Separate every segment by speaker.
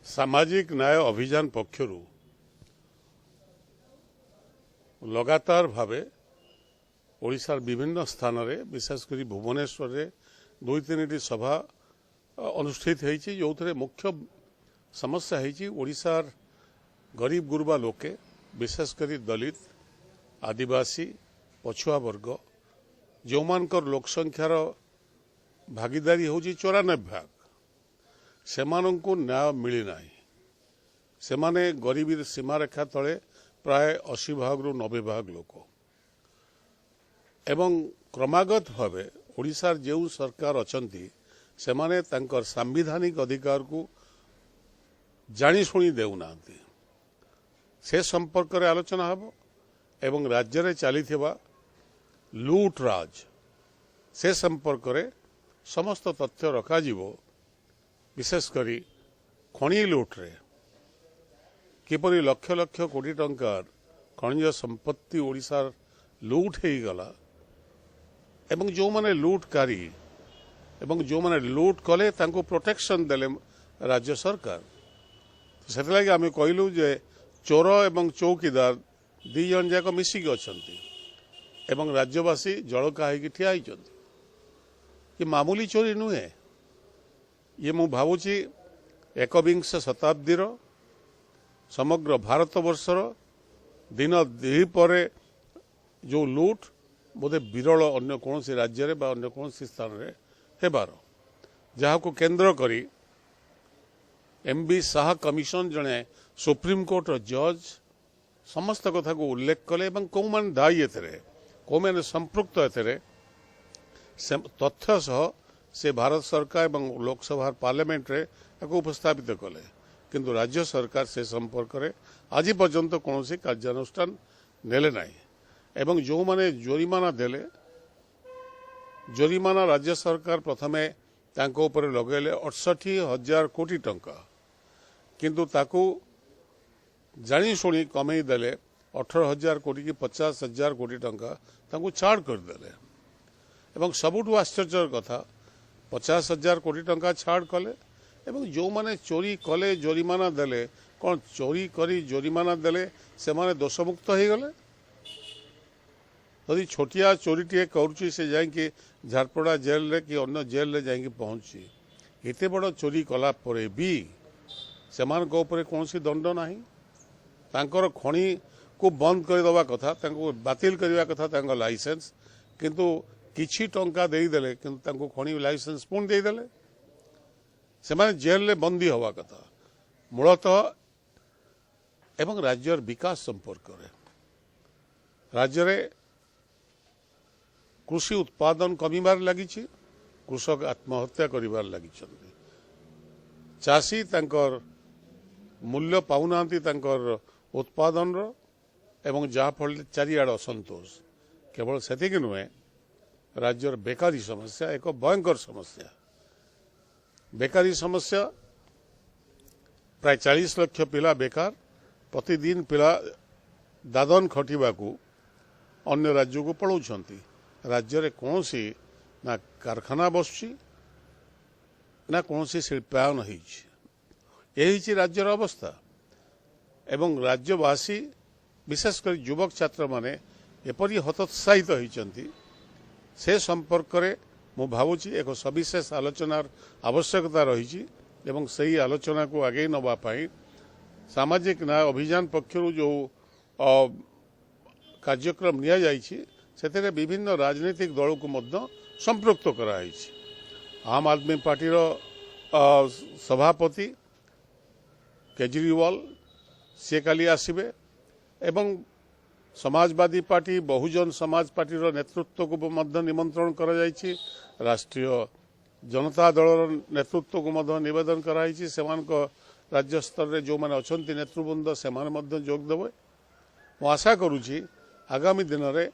Speaker 1: सामाजिक न्याय अभियान पक्षरु लगातार भावे ओडिशार विभिन्न स्थान रे विशेषकर भुवनेश्वर रे दुई तीन सभा अनुष्ठित होती जो मुख्य समस्या है ओडिशार गरीब गुरुबा लोके विशेषकर दलित आदिवासी पछुआ वर्ग जो मानकर लोकसंख्यार भागीदारी हूँ 94 सेमानंकु न्याय मिलना सेमाने गरीबी सीमारेखा तले प्राय 80 भाग रु 90 भाग लोक एवं क्रमागत भावे ओडिशार जो सरकार अछंती सेमाने तांकर सांविधानिक अधिकार को जानी शुणी देउना से संपर्क रे आलोचना हबो एवं राज्य रे चलीथिबा लूट राज से संपर्क रे समस्त तथ्य रखा जीवो विशेषकर खनि लूट रे किपरि लक्ष लक्ष कोटी टंकार खनिज संपत्ति ओडिशार लूट हो गला एवं जो माने लूटकारी एवं जो माने लूट कले तांको प्रोटेक्शन देले राज्य सरकार से लगे आम कहलु जे चोर एवं चौकीदार दी जन जाक मिसिक अछंती एवं राज्यवासी जड़का होगी ठिया ये मामूली चोरी नुहे ये मु भावुची एकविंश शताब्दीर समग्र भारतवर्षर दिन द्विपरे जो लूट बोधे विरल अन्य कौन राज्य बा अन्य कौन स्थान रे हेबार जहाँ को केंद्र करी एमबी शाह कमिशन जड़े सुप्रीमकोर्ट जज समस्त कथा को उल्लेख कले कौ मान दायी एथे कौ मैंने संपृक्त एथे तथ्य सह से भारत सरकार एवं लोकसभा पार्लियामेंट रे उपस्थापित कले किंतु राज्य सरकार से संपर्क में आज पर्यंत कौन कार्यानुष्ठान नेले नहीं एवं जो माने जोरिमाना देले जोरिमाना राज्य सरकार प्रथमे तांको ऊपर लगेले 68,000 कोटी टंका किंतु ताकू जानी शुणी कमई देले 18,000 कोटी की 50,000 कोटी टंका तांको छाड़ कर देले एवं सबुठु आश्चर्य कथा 50,000 कोटी टंका छाड़ कले एवं जो माने चोरी कले जोरिमाना देले कौन चोरी करी जोरिमाना देले से माने दोषमुक्त हो गले यदि छोटिया चोरी टे करुच्ची से जाकि झारपड़ा जेल रे कि अन्य जेल रे जाकि पहुंची एते बड़ चोरी कला परे भी सेमान को ऊपर कौन सी दंड नाही तांकर खणी को बंद कर दवा कथा तांको बातिल करवा कथा तांको लाइसेंस किंतु किछि टंका देई देले किंतु तांको खणी लाइसेंस पुण देई देले से माने जेल रे बंदी हवा कथा मूलतः एवं राज्यर विकास संपर्क रे राज्य रे कृषि उत्पादन कमिबार लगी कृषक आत्महत्या करिबार लगी चाषी तांकर मूल्य पाउनांती तांकर उत्पादन रो एवं जहाँ फल चारिआड असंतोष केवल सेतिक नुहे राज्यर बेकारी समस्या एक भयंकर समस्या बेकारी समस्या प्राय 40 लाख पिला बेकार प्रतिदिन पिला दादन खटिबा को अन्य राज्य को पलाउछंती राज्य रे कौन सी ना कारखाना बसुची ना कौन सी शिल्पायन होती राज्यर अवस्था एवं राज्यवासी विशेषकर युवक छात्र माने एपरी हतोत्साहित होती से संपर्क में मु भावुची एक सविशेष आलोचनार आवश्यकता रही एवं सही आलोचना को आगे नवा पाई सामाजिक न्याय अभियान पक्षरु जो कार्यक्रम निया जाइछि सेतेरे विभिन्न राजनीतिक दल को मध्य संपृक्त कराई आम आदमी पार्टीर सभापति केजरीवाल से काली आसिबे एवं समाजवादी पार्टी बहुजन समाज पार्टीर नेतृत्व को मध्य निमंत्रण करा जाइछि राष्ट्रीय जनता दलर नेतृत्व को मध्य निवेदन कराई सेमानक राज्य स्तर रे जो माने अछंती नेतृवृंद सेमान मध्य जोग देबे मु आशा करूछि आगामी दिन रे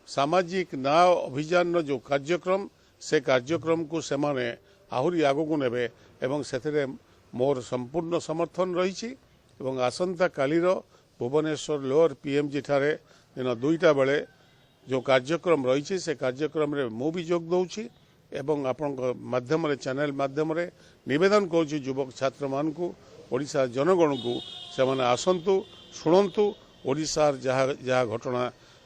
Speaker 1: सामाजिक न्याय अभियान जो कार्यक्रम से कार्यक्रम को सेमाने आहुरी आगू नेबे एवं सेथिरे मोर संपूर्ण समर्थन रही एवं आसंता कालीर भुवनेश्वर लोअर पीएमजी ठारे दिन 2टा बेले जो कार्यक्रम रही से कार्यक्रम रे मु भी जोग दउछि एवं आपण माध्यम चैनल माध्यम निवेदन करुछि युवक छात्र मान को ओडिशा जनगण को से आसतु शुणु ओडिशार जहाँ जहाँ घटना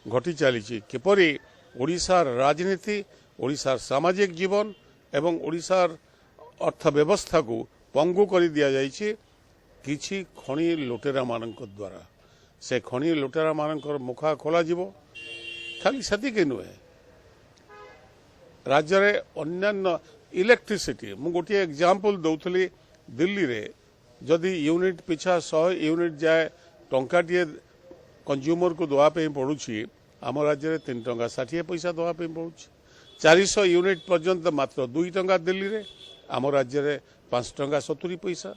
Speaker 1: घटी चली किपरि ओडिशार राजनीति ओडिशार सामाजिक जीवन एवं ओडिशार अर्थव्यवस्था को पंगु कर दिया जाइछि किछि खनि लुटेरा मानक द्वारा से खनि लुटेरा मानकर मुखा खोला जीवो खाली सेतिक नुहे राज्य रे अन्यान्य इलेक्ट्रिसिटी मु गोटे एग्जांपल दउथली दिल्ली रे जदि यूनिट पिछा 100 यूनिट जाए टंकाटिए कंज्यूमर को दवा पे पड़ुछि आम राज्य रे 3 टंका 60 पैसा दवा पे पड़ुछि 400 यूनिट पर्यंत मात्र 2 टंका दिल्ली रे आम राज्य रे 5 टंका 70 पैसा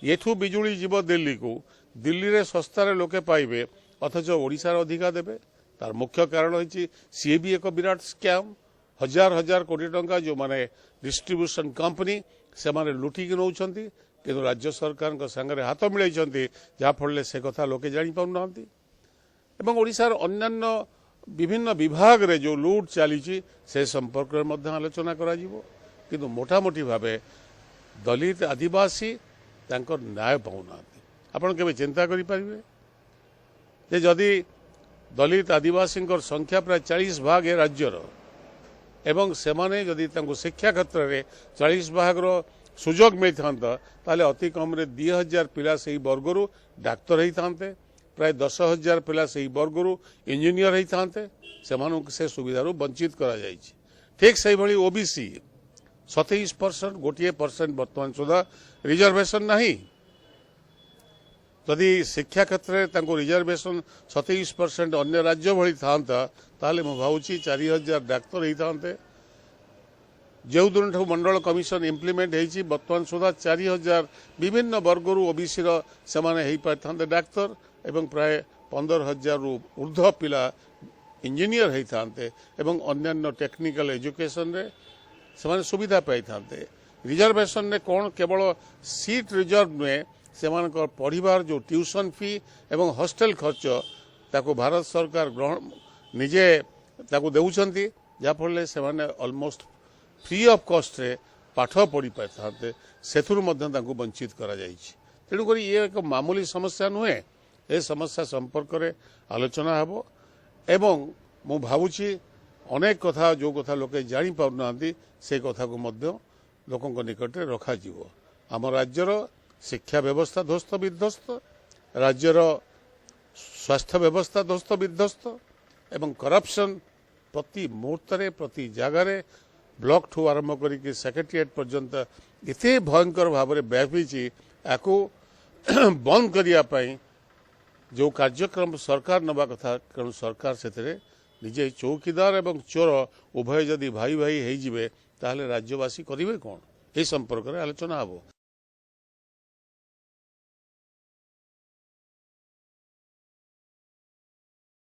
Speaker 1: एठू बिजुली जीव दिल्ली को दिल्ली रे सस्तार लोके पाइबे अथच ओडिशार अधिका देबे तार मुख्य कारण होइछि सी भी एक विराट स्कैम हजार हजार कोटी टंका जो माने डिस्ट्रीब्यूशन कंपनी से माने लुटिक नौछंती किंतु राज्य सरकार को संगे हाथ मिलाइछंती जहाँ फल से कथा लोके जानि पाउनांती एवं ओडिशार अन्यान्य विभिन्न विभाग रे जो लूट चली से संपर्क में मध्य आलोचना करा जिवो किंतु मोटामोटी भावे दलित आदिवासी तांकर न्याय पाउनांती आपण केबे चिंता करि परिबे जे जदि दलित आदिवासी संख्या प्राय 40 भाग ए राज्यर एवं सेमाने जदि तांको शिक्षा क्षेत्र में 40 भाग सुजोग मिलता ताले अति कम 2000 पिला से वर्गर डाक्तर होते प्राय 10,000 पिला से वर्गर इंजीनियर होते से सुविधार वंचित करा जायछि ठीक से भली ओबीसी 27% गोटे परसेंट बर्तमान सुधा रिजर्वेशन नहीं जदि शिक्षा क्षेत्र में रिजर्वेशन 27% अन्य राज्य भली था ताले मु भावुची 4000 डाक्तर होते जो दिन मंडल कमिशन इम्प्लीमेंट होती बर्तमान सुधा 4000 विभिन्न वर्गर ओबीसी से डाक्तर एवं प्राय 15,000 रु ऊर्ध्व पिला इंजीनियर होते एवं अन्यान्य टेक्निकल एजुकेशन रे से सुविधा पाई था रिजर्वेशन ने कौन केवल सीट रिजर्व नुहे से पढ़ार जो ट्यूशन फी एवं हॉस्टल खर्च ताको भारत सरकार ग्रहण निजे ताको देउछंती जाफल से ऑलमोस्ट फ्री ऑफ कॉस्ट रे पाठ पढ़ी पाते सेथुर मध्य वंचित करा जायछि तेणुक ये एक मामूली समस्या नुहे ए समस्या संपर्क में आलोचना हेबो एवं मु भावुची अनेक कथा जो कथा लोके जानी पाउनांती से कथा को मध्य लोकंक निकट रखा जीवो आम राज्यर शिक्षा व्यवस्था ध्वस्त विध्वस्त राज्यर स्वास्थ्य व्यवस्था ध्वस्त विध्वस्त एवं करप्शन प्रति मुहूर्त प्रति जगार ब्लॉक ठू आरंभ करिक सेक्रेटेरिएट पर्यंत इते भयंकर भाव में व्यापी आपको बंद करने जो कार्यक्रम सरकार नवा कथा कारण सरकार से निजे चौकीदार एवं चोर उभय जदि भाई भाई हो राज्यवासी करेंगे कौन ये संपर्क में आलोचना हेबो।